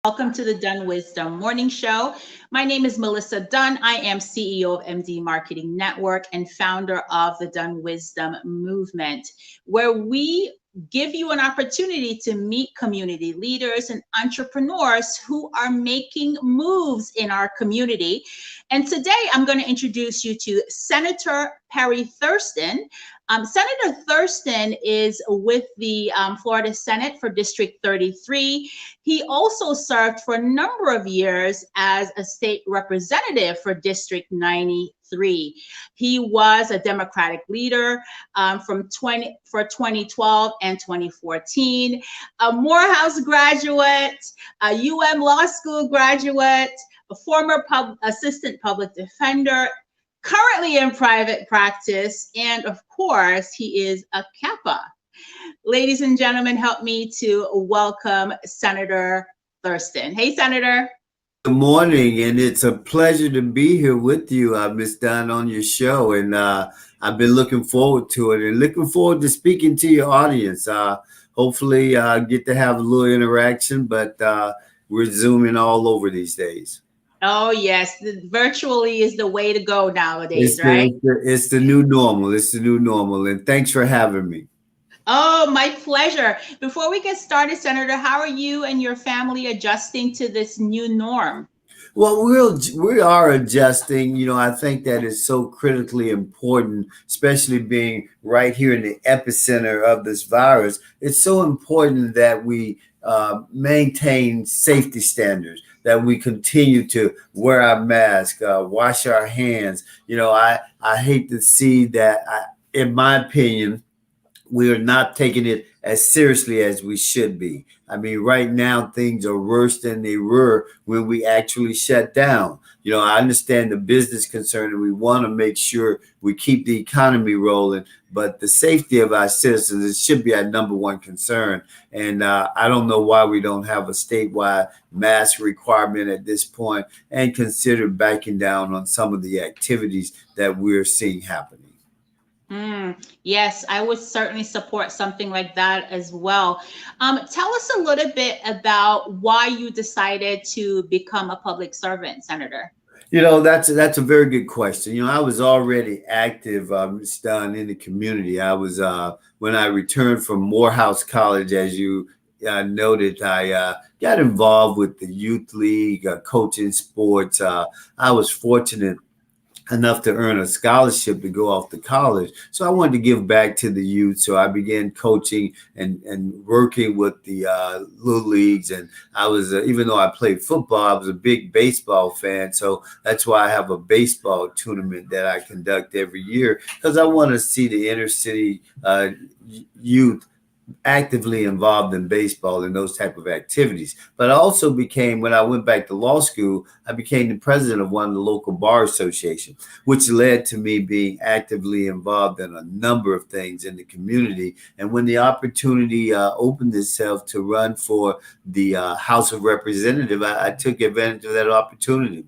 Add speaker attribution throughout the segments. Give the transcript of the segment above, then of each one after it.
Speaker 1: Welcome to the DunnWisdom Morning Show. My name is Melissa Dunn. I am CEO of MD Marketing Network and founder of the DunnWisdom movement, where we give you an opportunity to meet community leaders and entrepreneurs who are making moves in our community. And today I'm going to introduce you to Senator Perry Thurston. Senator Thurston is with the Florida Senate for District 33. He also served for a number of years as a state representative for District 93. He was a Democratic leader for 2012 and 2014, a Morehouse graduate, a Law School graduate, a former assistant public defender, currently in private practice, and of course, he is a Kappa. Ladies and gentlemen, help me to welcome Senator Thurston. Hey, Senator.
Speaker 2: Good morning, and it's a pleasure to be here with you, Ms. Dunn, on your show, and I've been looking forward to it and looking forward to speaking to your audience. Hopefully, get to have a little interaction, but we're Zooming all over these days.
Speaker 1: Oh, yes. Virtually is the way to go nowadays, right?
Speaker 2: It's the new normal. It's the new normal. And thanks for having me.
Speaker 1: Oh, my pleasure. Before we get started, Senator, how are you and your family adjusting to this new norm?
Speaker 2: Well, we are adjusting. You know, I think that is so critically important, especially being right here in the epicenter of this virus. It's so important that we maintain safety standards, that we continue to wear our mask, wash our hands. You know, I hate to see that, in my opinion, we are not taking it as seriously as we should be. I mean, right now, things are worse than they were when we actually shut down. You know, I understand the business concern and we want to make sure we keep the economy rolling, but the safety of our citizens, it should be our number one concern. And I don't know why we don't have a statewide mask requirement at this point and consider backing down on some of the activities that we're seeing happening.
Speaker 1: Yes, I would certainly support something like that as well. Tell us a little bit about why you decided to become a public servant, Senator.
Speaker 2: You know, that's a very good question. You know, I was already active, Ms. Dunn, in the community. I was when I returned from Morehouse College, as you noted, I got involved with the youth league, coaching sports. I was fortunate enough to earn a scholarship to go off to college. So I wanted to give back to the youth. So I began coaching and working with the little leagues. And I was, even though I played football, I was a big baseball fan. So that's why I have a baseball tournament that I conduct every year, because I want to see the inner city youth actively involved in baseball and those type of activities. But I also became, when I went back to law school, I became the president of one of the local bar associations, which led to me being actively involved in a number of things in the community. And when the opportunity opened itself to run for the House of Representatives, I took advantage of that opportunity.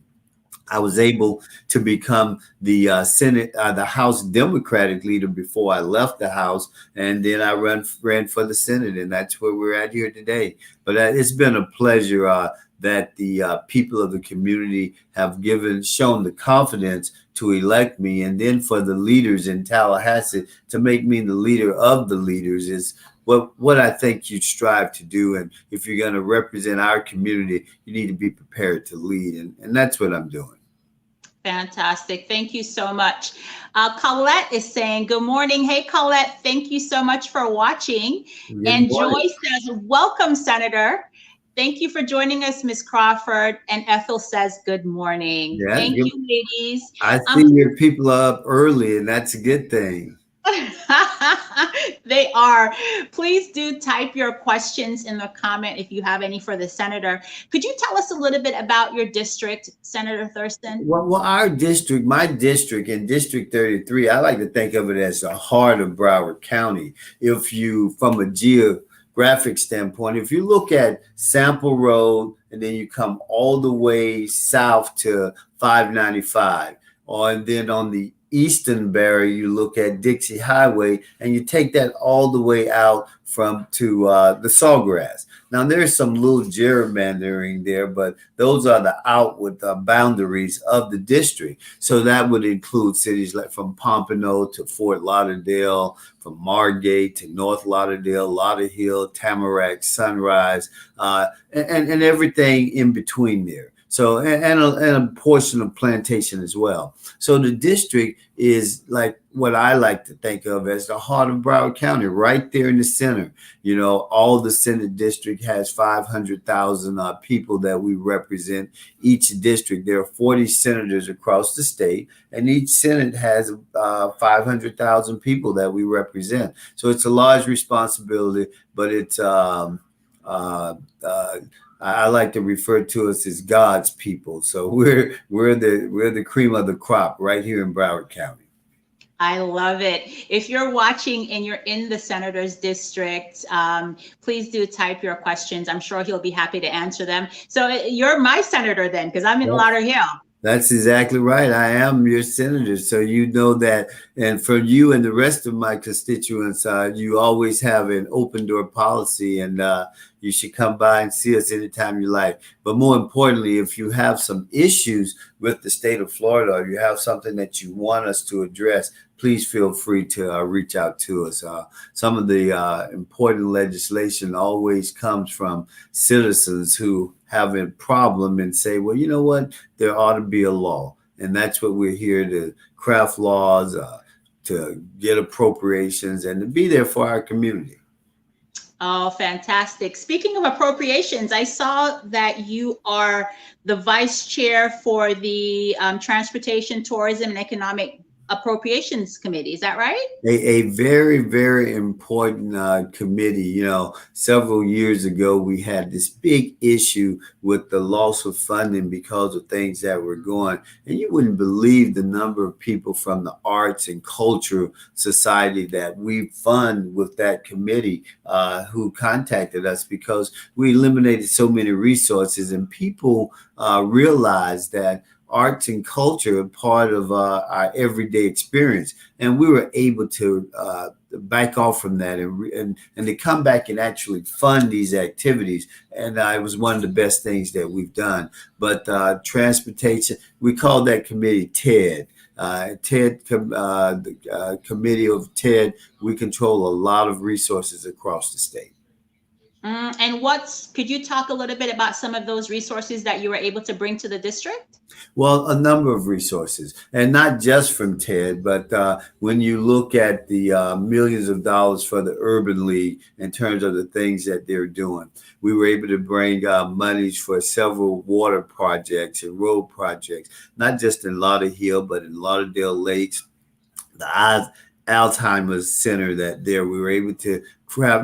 Speaker 2: I was able to become the Senate, the House Democratic leader before I left the House, and then I ran for the Senate, and that's where we're at here today. But it's been a pleasure that the people of the community have shown the confidence to elect me, and then for the leaders in Tallahassee to make me the leader of the leaders is what I think you strive to do. And if you're going to represent our community, you need to be prepared to lead, and that's what I'm doing.
Speaker 1: Fantastic. Thank you so much. Colette is saying, good morning. Hey, Colette, thank you so much for watching. And Joy says, welcome, Senator. Thank you for joining us, Ms. Crawford. And Ethel says, good morning.
Speaker 2: Yeah,
Speaker 1: thank you, ladies.
Speaker 2: I see your people are up early, and that's a good thing.
Speaker 1: They are. Please do type your questions in the comment if you have any for the senator. Could you tell us a little bit about your district, Senator Thurston?
Speaker 2: Well, our district, my district in District 33, I like to think of it as the heart of Broward County. If you, from a geographic standpoint, if you look at Sample Road and then you come all the way south to 595, and then on the eastern barrier, you look at Dixie Highway, and you take that all the way out to the Sawgrass. Now, there's some little gerrymandering there, but those are the outward boundaries of the district. So that would include cities like from Pompano to Fort Lauderdale, from Margate to North Lauderdale, Lauderhill, Tamarack, Sunrise, and everything in between there. So, and a portion of Plantation as well. So the district is like what I like to think of as the heart of Broward County, right there in the center. You know, all the Senate district has 500,000 people that we represent. Each district, there are 40 senators across the state, and each Senate has 500,000 people that we represent. So it's a large responsibility, but it's I like to refer to us as God's people. So we're the cream of the crop right here in Broward County.
Speaker 1: I love it. If you're watching and you're in the senator's district, please do type your questions. I'm sure he'll be happy to answer them. So you're my senator then, because I'm in Lauderhill.
Speaker 2: That's exactly right. I am your senator. So you know that. And for you and the rest of my constituents, you always have an open door policy, and you should come by and see us anytime you like. But more importantly, if you have some issues with the state of Florida, or you have something that you want us to address, please feel free to reach out to us. Some of the important legislation always comes from citizens who have a problem and say, well, you know what, there ought to be a law. And that's what we're here to craft laws, to get appropriations, and to be there for our community.
Speaker 1: Oh, fantastic. Speaking of appropriations, I saw that you are the vice chair for the Transportation, Tourism, and Economic Appropriations Committee. Is that right?
Speaker 2: A very, very important committee. You know, several years ago, we had this big issue with the loss of funding because of things that were going. And you wouldn't believe the number of people from the arts and culture society that we fund with that committee who contacted us, because we eliminated so many resources, and people realized that arts and culture are part of our everyday experience, and we were able to back off from that and to come back and actually fund these activities. And it was one of the best things that we've done. But transportation, we call that committee TED. The committee of TED, we control a lot of resources across the state.
Speaker 1: And could you talk a little bit about some of those resources that you were able to bring to the district?
Speaker 2: Well, a number of resources, and not just from TED, but when you look at the millions of dollars for the Urban League in terms of the things that they're doing, we were able to bring monies for several water projects and road projects, not just in Lauderhill, but in Lauderdale Lakes, the Alzheimer's Center we were able to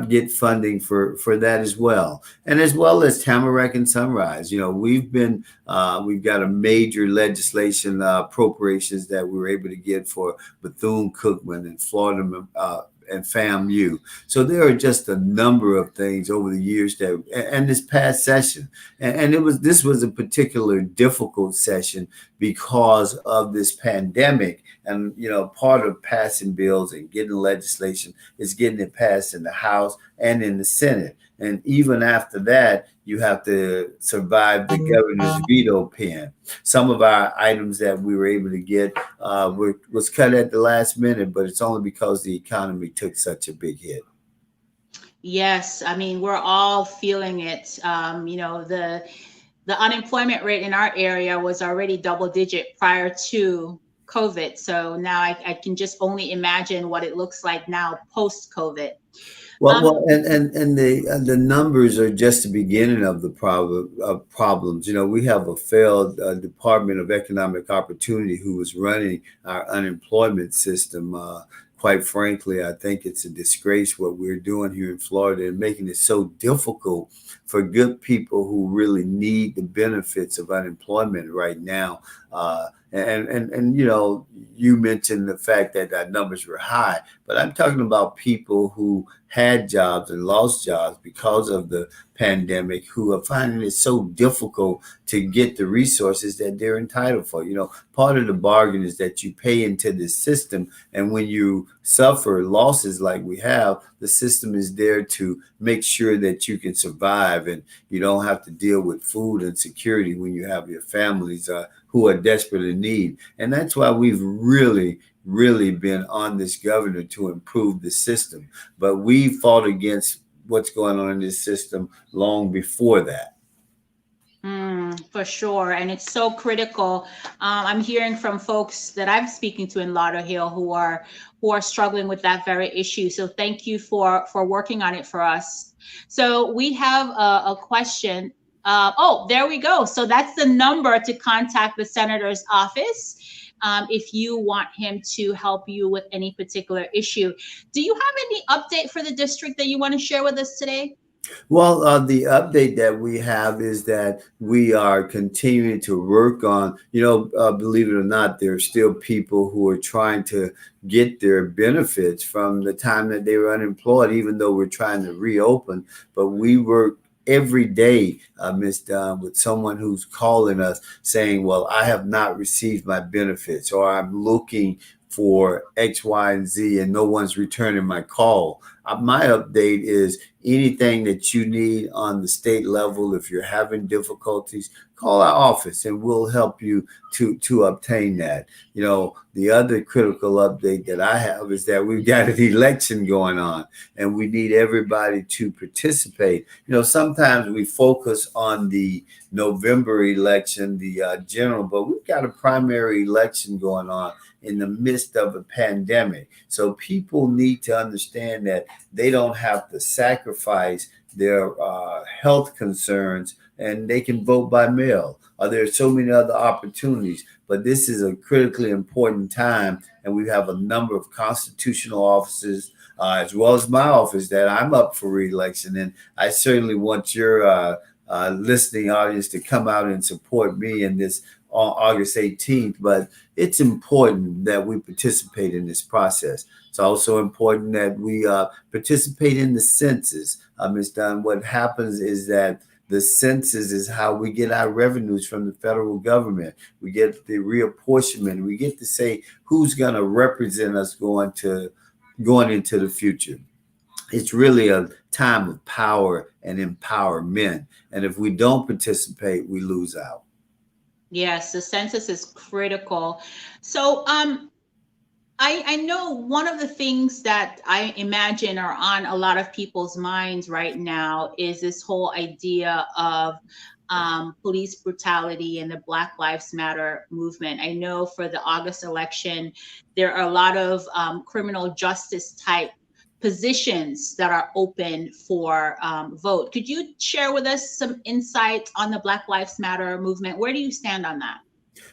Speaker 2: get funding for that as well. And as well as Tamarack and Sunrise. You know, we've got a major legislation appropriations that we were able to get for Bethune-Cookman and Florida and FAMU. So there are just a number of things over the years and this past session. And this was a particular difficult session because of this pandemic. And, you know, part of passing bills and getting legislation is getting it passed in the House and in the Senate. And even after that, you have to survive the governor's veto pen. Some of our items that we were able to get was cut at the last minute, but it's only because the economy took such a big hit.
Speaker 1: Yes, I mean, we're all feeling it. You know, the unemployment rate in our area was already double digit prior to COVID. So now I can just only imagine what it looks like now post-COVID.
Speaker 2: Well, and the numbers are just the beginning of the problems. You know, we have a failed Department of Economic Opportunity who was running our unemployment system. Quite frankly, I think it's a disgrace what we're doing here in Florida and making it so difficult for good people who really need the benefits of unemployment right now And you mentioned the fact that our numbers were high, but I'm talking about people who had jobs and lost jobs because of the pandemic, who are finding it so difficult to get the resources that they're entitled for. Part of the bargain is that you pay into the system, and when you suffer losses like we have, the system is there to make sure that you can survive and you don't have to deal with food insecurity when you have your families who are desperate in need. And that's why we've really been on this governor to improve the system. But we fought against what's going on in this system long before that.
Speaker 1: For sure. And it's so critical. I'm hearing from folks that I'm speaking to in Lauderhill who are struggling with that very issue. So thank you for working on it for us. So we have a question. There we go. So that's the number to contact the senator's office if you want him to help you with any particular issue. Do you have any update for the district that you want to share with us today?
Speaker 2: Well, the update that we have is that we are continuing to work on, believe it or not, there are still people who are trying to get their benefits from the time that they were unemployed, even though we're trying to reopen. But we work every day, Ms. Dunn, with someone who's calling us saying, well, I have not received my benefits, or I'm looking for X, Y, and Z, and no one's returning my call. My update is anything that you need on the state level, if you're having difficulties, call our office and we'll help you to obtain that. The other critical update that I have is that we've got an election going on and we need everybody to participate. Sometimes we focus on the November election, the general, but we've got a primary election going on in the midst of a pandemic. So people need to understand that they don't have to sacrifice their health concerns and they can vote by mail. There are so many other opportunities, but this is a critically important time. And we have a number of constitutional offices, as well as my office, that I'm up for re-election. And I certainly want your listening audience to come out and support me in this on August 18th, but it's important that we participate in this process. It's also important that we participate in the census. Ms. Dunn, what happens is that the census is how we get our revenues from the federal government. We get the reapportionment. We get to say who's going to represent us going into the future. It's really a time of power and empowerment. And if we don't participate, we lose out.
Speaker 1: Yes, the census is critical. So I know one of the things that I imagine are on a lot of people's minds right now is this whole idea of police brutality and the Black Lives Matter movement. I know for the August election, there are a lot of criminal justice type positions that are open for vote. Could you share with us some insight on the Black Lives Matter movement? Where do you stand on that?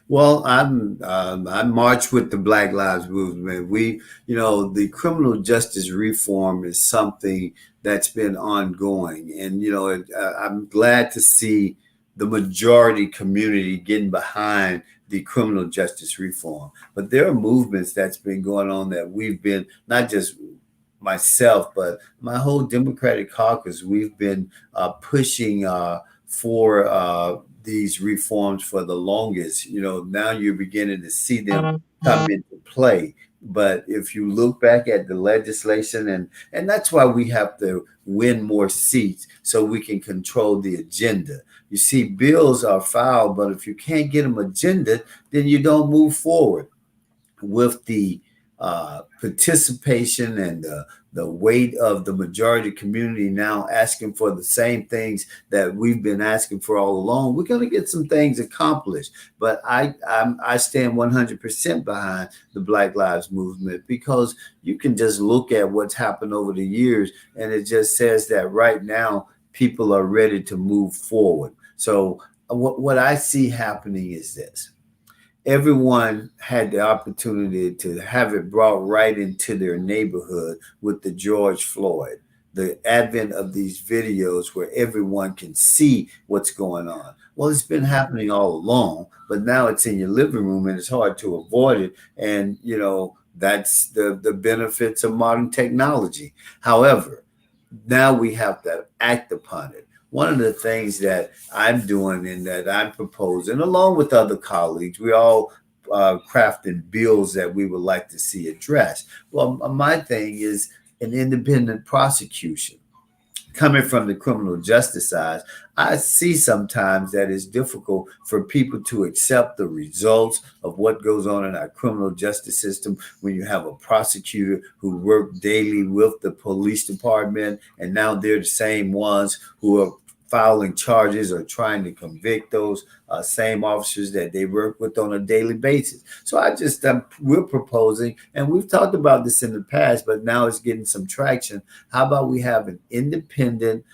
Speaker 2: Well, I march with the Black Lives Movement. The criminal justice reform is something that's been ongoing, and I'm glad to see the majority community getting behind the criminal justice reform. But there are movements that's been going on that we've been, not just myself, but my whole Democratic caucus, we've been pushing for these reforms for the longest. Now you're beginning to see them come into play. But if you look back at the legislation, and that's why we have to win more seats so we can control the agenda. You see, bills are filed, but if you can't get them agenda, then you don't move forward. With the participation and the weight of the majority community now asking for the same things that we've been asking for all along, we're going to get some things accomplished. But I stand 100% behind the Black Lives Movement, because you can just look at what's happened over the years, and it just says that right now people are ready to move forward. So what I see happening is this. Everyone had the opportunity to have it brought right into their neighborhood with the George Floyd. the advent of these videos where everyone can see what's going on. Well, it's been happening all along, but now it's in your living room and it's hard to avoid it. And, that's the benefits of modern technology. However, now we have to act upon it. One of the things that I'm doing and that I'm proposing, along with other colleagues, we all crafting bills that we would like to see addressed. Well, my thing is an independent prosecution. Coming from the criminal justice side, I see sometimes that it's difficult for people to accept the results of what goes on in our criminal justice system when you have a prosecutor who worked daily with the police department, and now they're the same ones who are filing charges or trying to convict those same officers that they work with on a daily basis. So we're proposing, and we've talked about this in the past, but now it's getting some traction. How about we have an independent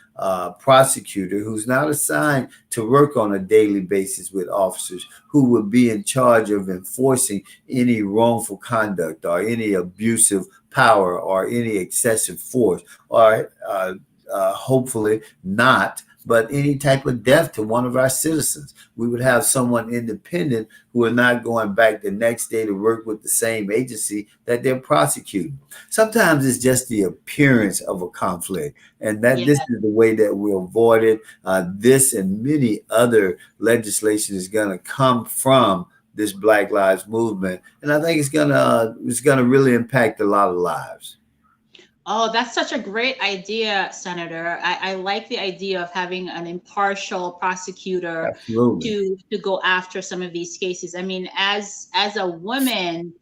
Speaker 2: prosecutor who's not assigned to work on a daily basis with officers, who would be in charge of enforcing any wrongful conduct or any abusive power or any excessive force, or hopefully not, but any type of death to one of our citizens. We would have someone independent who are not going back the next day to work with the same agency that they're prosecuting. Sometimes it's just the appearance of a conflict, and that this is the way that we'll avoid it. This and many other legislation is going to come from this Black Lives Movement, and I think it's gonna really impact a lot of lives.
Speaker 1: Oh, that's such a great idea, Senator. I like the idea of having an impartial prosecutor to go after some of these cases. I mean, as a woman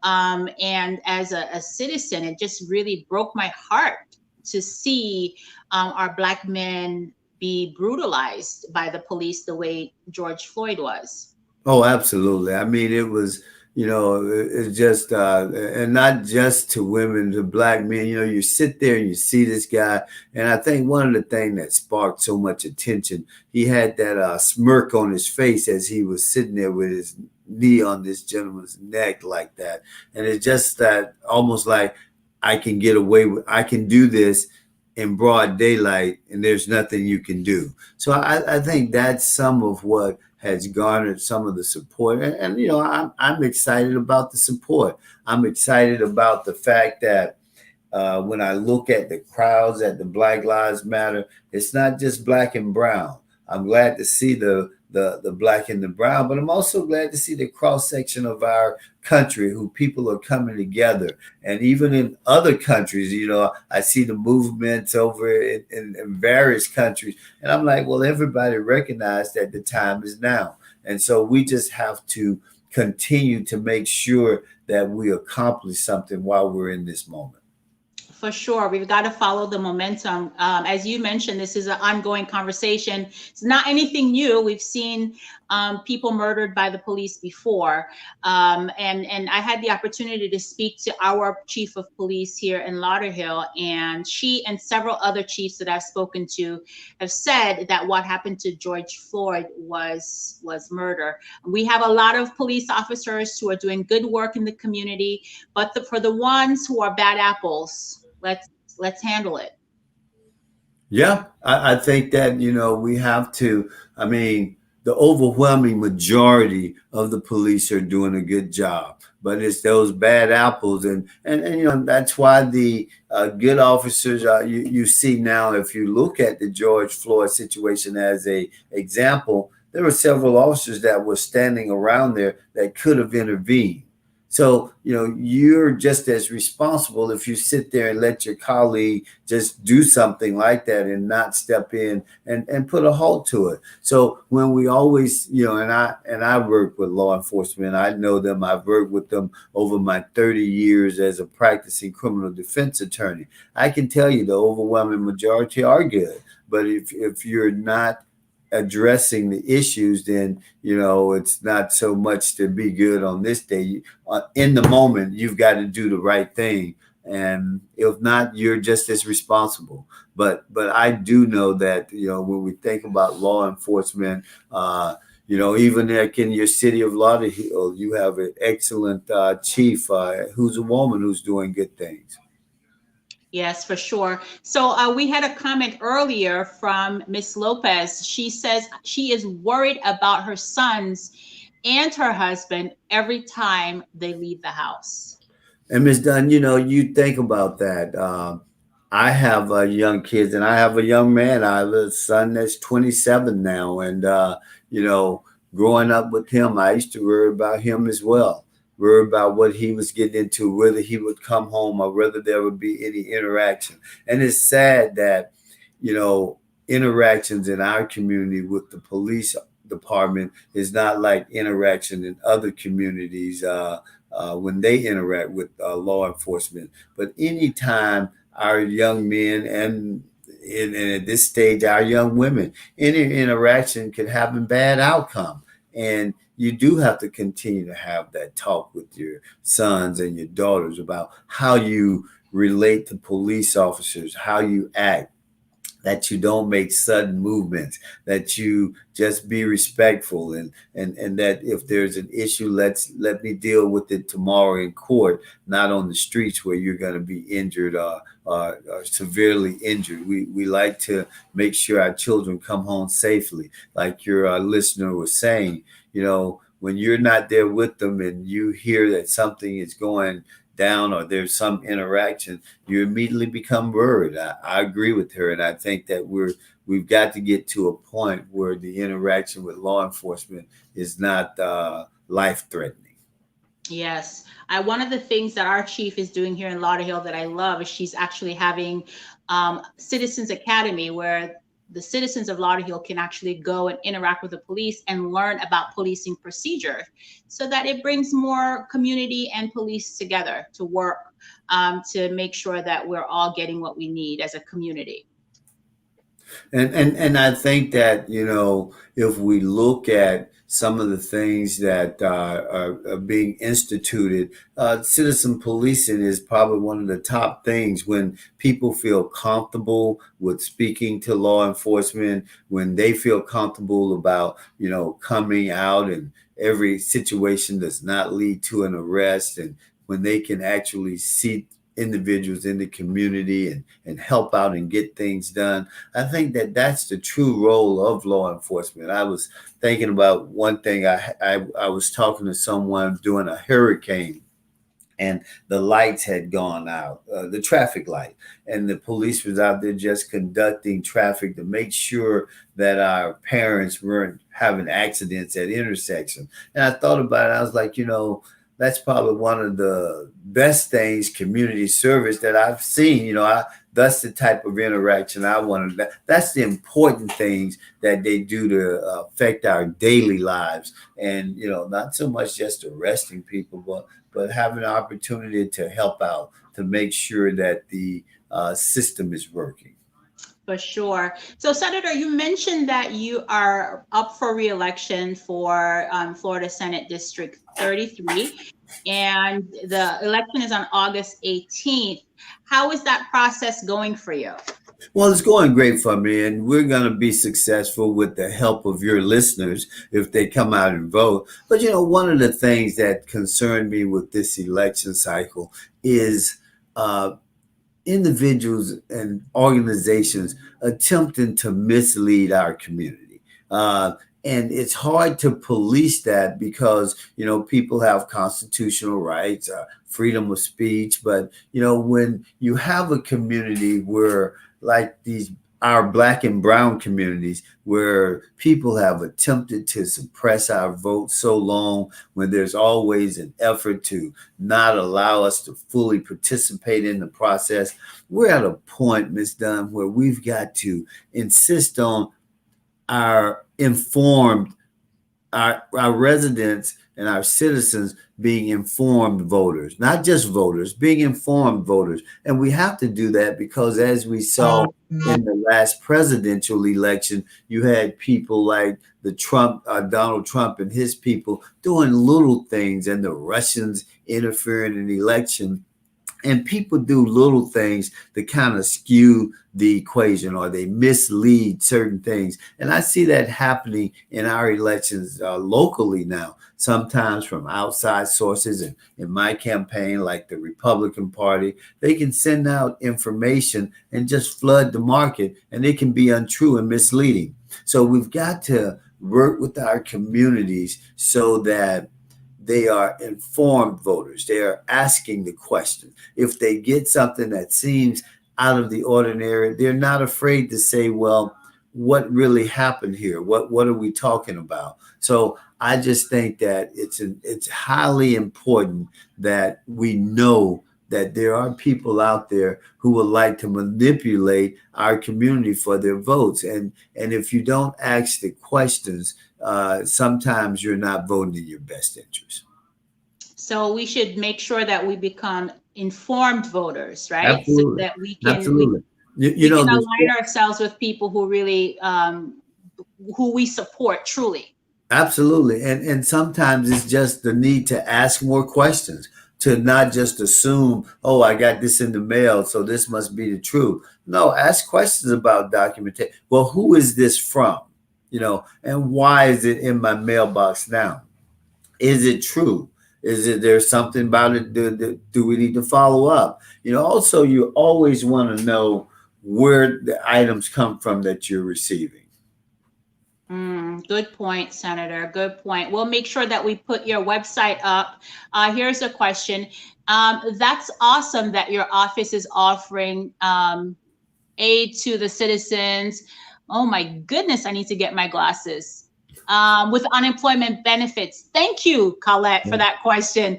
Speaker 1: and as a citizen, it just really broke my heart to see our Black men be brutalized by the police the way George Floyd was.
Speaker 2: Oh, absolutely. I mean, it was, it's just, and not just to women, to Black men. You sit there and you see this guy. And I think one of the things that sparked so much attention, he had that smirk on his face as he was sitting there with his knee on this gentleman's neck like that. And it's just that almost like, I can do this in broad daylight and there's nothing you can do. So I think that's some of what has garnered some of the support. And I'm excited about the support. I'm excited about the fact that when I look at the crowds at the Black Lives Matter, it's not just Black and brown. I'm glad to see the Black and the brown, but I'm also glad to see the cross section of our country, who people are coming together. And even in other countries, I see the movements over in various countries, and I'm like, well, everybody recognized that the time is now. And so we just have to continue to make sure that we accomplish something while we're in this moment.
Speaker 1: For sure. We've got to follow the momentum. As you mentioned, this is an ongoing conversation. It's not anything new. We've seen people murdered by the police before. And I had the opportunity to speak to our chief of police here in Lauderhill, and she and several other chiefs that I've spoken to have said that what happened to George Floyd was murder. We have a lot of police officers who are doing good work in the community, but for the ones who are bad apples, let's handle it.
Speaker 2: Yeah, I think that, we have to, the overwhelming majority of the police are doing a good job, but it's those bad apples. And that's why the good officers you see now, if you look at the George Floyd situation as a example, there were several officers that were standing around there that could have intervened. So, you're just as responsible if you sit there and let your colleague just do something like that and not step in and put a halt to it. So when we always, and I work with law enforcement, I know them, I've worked with them over my 30 years as a practicing criminal defense attorney. I can tell you the overwhelming majority are good. But if you're not addressing the issues, then it's not so much to be good on this day. In the moment, you've got to do the right thing, and if not, you're just as responsible. But I do know that when we think about law enforcement, even like in your city of Lauderhill, you have an excellent chief who's a woman who's doing good things.
Speaker 1: Yes, for sure. So we had a comment earlier from Miss Lopez. She says she is worried about her sons and her husband every time they leave the house.
Speaker 2: And Miss Dunn, you think about that. I have young kids, and I have a young man. I have a son that's 27 now, and you know, growing up with him, I used to worry about him as well. Worry about what he was getting into, whether he would come home or whether there would be any interaction. And it's sad that, you know, interactions in our community with the police department is not like interaction in other communities. When they interact with law enforcement. But anytime our young men and at this stage, our young women, any interaction could have a bad outcome. And you do have to continue to have that talk with your sons and your daughters about how you relate to police officers, how you act, that you don't make sudden movements, that you just be respectful, and that if there's an issue, let me deal with it tomorrow in court, not on the streets where you're going to be injured or severely injured. We like to make sure our children come home safely, like your listener was saying. When you're not there with them and you hear that something is going down or there's some interaction, you immediately become worried. I agree with her, and I think that we've got to get to a point where the interaction with law enforcement is not life threatening.
Speaker 1: Yes. One of the things that our chief is doing here in Lauderhill that I love is she's actually having Citizens Academy where the citizens of Lauderhill can actually go and interact with the police and learn about policing procedure so that it brings more community and police together to work to make sure that we're all getting what we need as a community.
Speaker 2: And I think that, if we look at some of the things that are being instituted, citizen policing is probably one of the top things when people feel comfortable with speaking to law enforcement, when they feel comfortable about, coming out, and every situation does not lead to an arrest, and when they can actually see individuals in the community and help out and get things done. I think that that's the true role of law enforcement. I was thinking about one thing. I was talking to someone during a hurricane, and the lights had gone out, the traffic light, and the police was out there just conducting traffic to make sure that our parents weren't having accidents at intersections. And I thought about it. I was like, that's probably one of the best things, community service, that I've seen. That's the type of interaction I wanted. That's the important things that they do to affect our daily lives. And, not so much just arresting people, but having an opportunity to help out, to make sure that the system is working.
Speaker 1: For sure. So, Senator, you mentioned that you are up for re-election for Florida Senate District 33, and the election is on August 18th. How is that process going for you?
Speaker 2: Well, it's going great for me, and we're going to be successful with the help of your listeners if they come out and vote. But, one of the things that concerned me with this election cycle is individuals and organizations attempting to mislead our community. And it's hard to police that because, people have constitutional rights, freedom of speech. But, when you have a community where, like our Black and brown communities, where people have attempted to suppress our vote so long, when there's always an effort to not allow us to fully participate in the process, we're at a point, Ms. Dunn, where we've got to insist on our residents and our citizens being informed voters, not just voters, being informed voters. And we have to do that because, as we saw in the last presidential election, you had people like Donald Trump and his people doing little things, and the Russians interfering in the election. And people do little things to kind of skew the equation, or they mislead certain things. And I see that happening in our elections locally now, sometimes from outside sources. And in my campaign, like the Republican Party, they can send out information and just flood the market, and it can be untrue and misleading. So we've got to work with our communities so that they are informed voters. They are asking the question. If they get something that seems out of the ordinary, they're not afraid to say, well, what really happened here? What are we talking about? So I just think that it's highly important that we know that there are people out there who would like to manipulate our community for their votes. And if you don't ask the questions, sometimes you're not voting in your best interest.
Speaker 1: So we should make sure that we become informed voters, right?
Speaker 2: Absolutely.
Speaker 1: So that we can,
Speaker 2: Absolutely.
Speaker 1: we can align ourselves with people who really, who we support truly.
Speaker 2: Absolutely. And sometimes it's just the need to ask more questions, to not just assume, oh, I got this in the mail, so this must be the truth. No, ask questions about documentation. Well, who is this from? And why is it in my mailbox now? Is it true? Is it there something about it? Do we need to follow up? Also, you always want to know where the items come from that you're receiving.
Speaker 1: Good point, Senator. Good point. We'll make sure that we put your website up. Here's a question. That's awesome that your office is offering aid to the citizens. Oh my goodness, I need to get my glasses. With unemployment benefits. Thank you, Colette, for that question.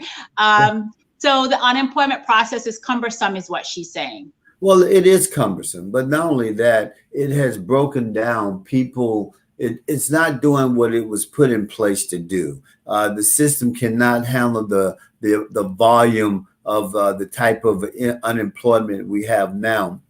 Speaker 1: So the unemployment process is cumbersome, is what she's saying.
Speaker 2: Well, it is cumbersome, but not only that, it has broken down people. It's not doing what it was put in place to do. The system cannot handle the volume of the type of unemployment we have now,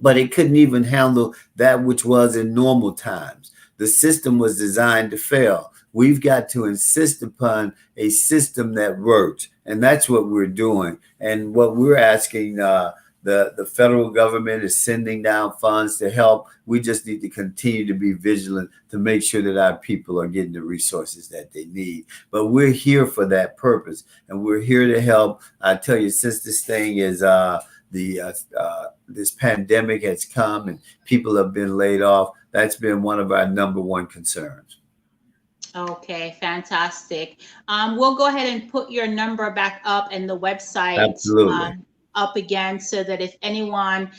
Speaker 2: but it couldn't even handle that which was in normal times. The system was designed to fail. We've got to insist upon a system that works, and that's what we're doing. And what we're asking, the federal government is sending down funds to help. We just need to continue to be vigilant to make sure that our people are getting the resources that they need. But we're here for that purpose, and we're here to help. I tell you, since this thing is this pandemic has come and people have been laid off, that's been one of our number one concerns.
Speaker 1: Okay, fantastic. We'll go ahead and put your number back up and the website up again, so that if anyone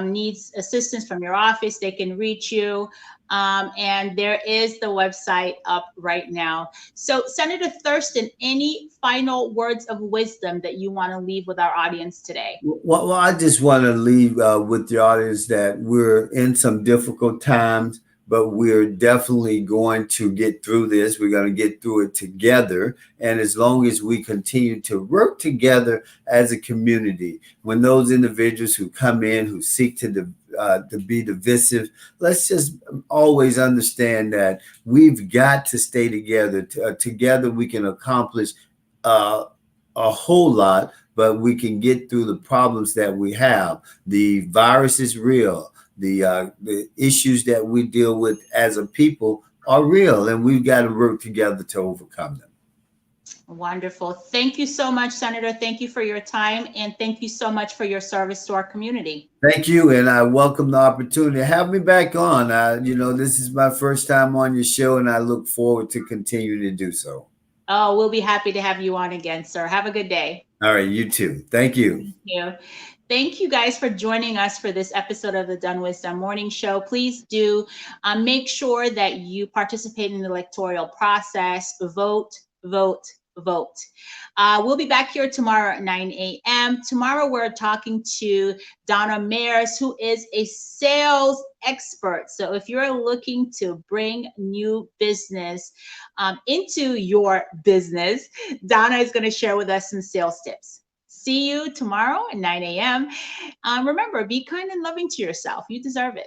Speaker 1: needs assistance from your office, they can reach you. And there is the website up right now. So Senator Thurston, any final words of wisdom that you want to leave with our audience today?
Speaker 2: Well, I just want to leave with the audience that we're in some difficult times, but we're definitely going to get through this. We're going to get through it together. And as long as we continue to work together as a community, when those individuals who come in, who seek to be divisive, let's just always understand that we've got to stay together. Together we can accomplish a whole lot, but we can get through the problems that we have. The virus is real. The issues that we deal with as a people are real, and we've got to work together to overcome them.
Speaker 1: Wonderful. Thank you so much, Senator. Thank you for your time, and thank you so much for your service to our community.
Speaker 2: Thank you, and I welcome the opportunity. Have me back on. This is my first time on your show, and I look forward to continuing to do so.
Speaker 1: Oh, we'll be happy to have you on again, sir. Have a good day.
Speaker 2: All right, you too. Thank you.
Speaker 1: Thank you. Thank you guys for joining us for this episode of the DunnWisdom Morning Show. Please do make sure that you participate in the electoral process. Vote, vote, vote. We'll be back here tomorrow at 9 a.m. Tomorrow we're talking to Donna Mayers, who is a sales expert. So if you're looking to bring new business into your business, Donna is going to share with us some sales tips. See you tomorrow at 9 a.m. Remember, be kind and loving to yourself. You deserve it.